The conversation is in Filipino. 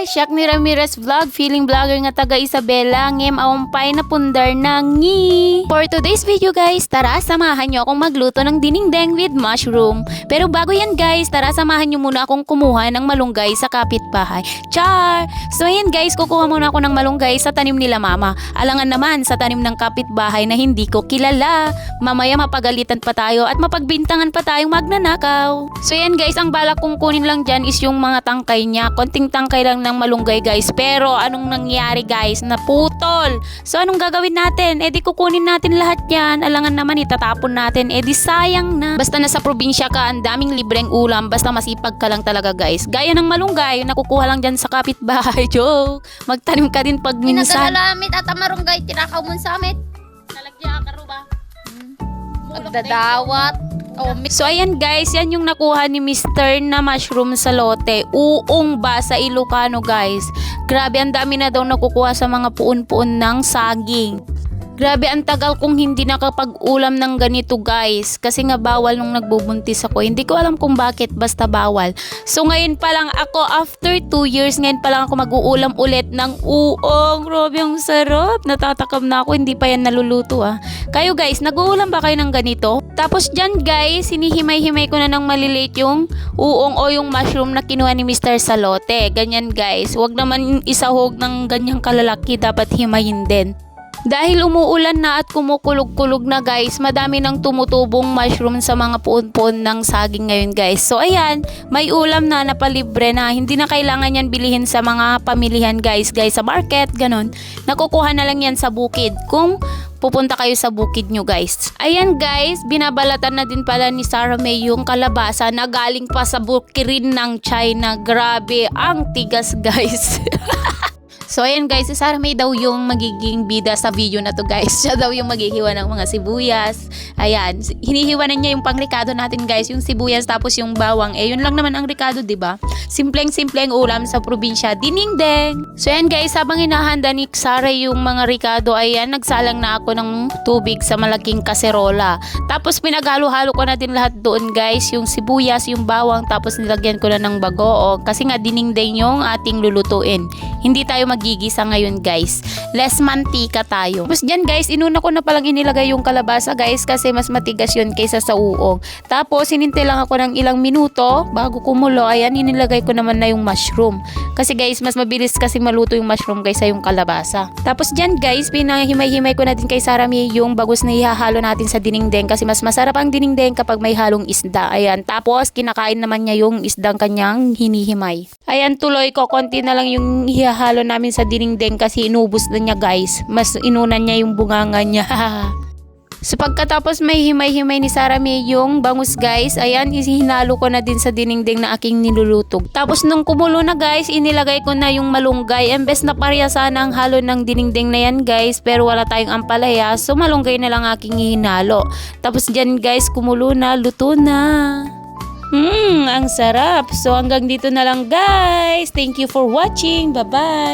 guys, Shakni Ramirez Vlog, feeling vlogger nga taga Isabela, ngem awampay na pundar na ngi. For today's video guys, tara samahan nyo akong magluto ng dinengdeng with mushroom. Pero bago yan guys, tara samahan nyo muna akong kumuha ng malunggay sa kapitbahay. Char! So ayan guys, kukuha muna ako ng malunggay sa tanim nila mama. Alangan naman sa tanim ng kapitbahay na hindi ko kilala. Mamaya mapagalitan pa tayo at mapagbintangan pa tayong magnanakaw. So ayan guys, ang balak kong kunin lang dyan is yung mga tangkay niya. Konting tangkay lang ng malunggay guys. Pero anong nangyari guys? Naputol. So anong gagawin natin? Eh di kukunin natin lahat yan. Alangan naman itatapon natin. Eh di sayang na. Basta nasa probinsya ka, ang daming libreng ulam. Basta masipag ka lang talaga guys. Gaya ng malunggay, nakukuha lang dyan sa kapitbahay. Joke. Magtanim ka din pag minsan. Pinagalamit at amarunggay, tinakaw mo sa amit. Talagya ka ba? Pagdadawat. Oh, So ayan guys, yan yung nakuha ni Mr. na mushroom sa lote. Uong ba sa Ilocano guys. Grabe, ang dami na daw nakukuha sa mga puon-puon ng saging. Grabe, ang tagal kong hindi nakapag-ulam ng ganito guys. Kasi nga bawal nung nagbubuntis ako. Hindi ko alam kung bakit, basta bawal. So ngayon pa lang ako, after 2 years, ngayon pa lang ako mag-uulam ulit ng uong. Grabe, ang sarap. Natatakam na ako, hindi pa yan naluluto ah. Kayo guys, nag-uulam ba kayo ng ganito? Tapos dyan guys, hinihimay-himay ko na ng maliliit yung uong o yung mushroom na kinuha ni Mr. Salote. Ganyan guys, wag naman isahog ng ganyang kalalaki, dapat himayin din. Dahil umuulan na at kumukulog-kulog na guys, madami nang tumutubong mushroom sa mga puon-puon ng saging ngayon guys. So ayan, may ulam na napalibre na. Hindi na kailangan yan bilihin sa mga pamilihan guys. Sa market, ganon. Nakukuha na lang yan sa bukid. Kung pupunta kayo sa bukid nyo guys. Ayan guys, binabalatan na din pala ni Sarah May yung kalabasa na galing pa sa bukirin ng China. Grabe, ang tigas guys. So ayan guys, si Sarah May daw yung magiging bida sa video na to guys. Siya daw yung maghihiwa ng mga sibuyas. Ayan, hinihiwanan niya yung pangrikado natin guys, yung sibuyas tapos yung bawang. Eh yun lang naman ang rikado, 'di ba? Simpleng-simpleng ulam sa probinsya, dinengdeng. So ayan guys, habang hinahanda ni Sarah yung mga rikado, ayan, nagsalang na ako ng tubig sa malaking kaserola. Tapos pinaghalo-halo ko na din lahat doon guys, yung sibuyas, yung bawang, tapos nilagyan ko na ng bagoong kasi nga dinengdeng yung ating lulutuin. Hindi tayo magigisa ngayon guys. Less mantika tayo. Tapos dyan guys, inuna ko na palang inilagay yung kalabasa guys kasi mas matigas yun kaysa sa uong. Tapos hinintay lang ako ng ilang minuto bago kumulo. Ayan, inilagay ko naman na yung mushroom. Kasi guys, mas mabilis kasi maluto yung mushroom kaysa yung kalabasa. Tapos dyan guys, pinahimay-himay ko na din kay Sarah May yung bagos na ihahalo natin sa dinengdeng kasi mas masarap ang dinengdeng kapag may halong isda. Ayan, tapos kinakain naman niya yung isdang kanyang hinihimay. Ayan, tuloy ko, konti na lang yung ihahalo namin sa dinengdeng kasi inubos na niya guys. Mas inunan niya yung bunganga niya. So pagkatapos may himay-himay ni Sarah May yung bangus guys, ayan, hinalo ko na din sa dinengdeng na aking nilulutog. Tapos nung kumulo na guys, inilagay ko na yung malunggay. Embes na pareha sana ang halo ng dinengdeng na yan guys, pero wala tayong ampalaya, so malunggay na lang aking hinalo. Tapos dyan guys, kumulo na, luto na. Ang sarap. So hanggang dito na lang guys. Thank you for watching. Bye-bye.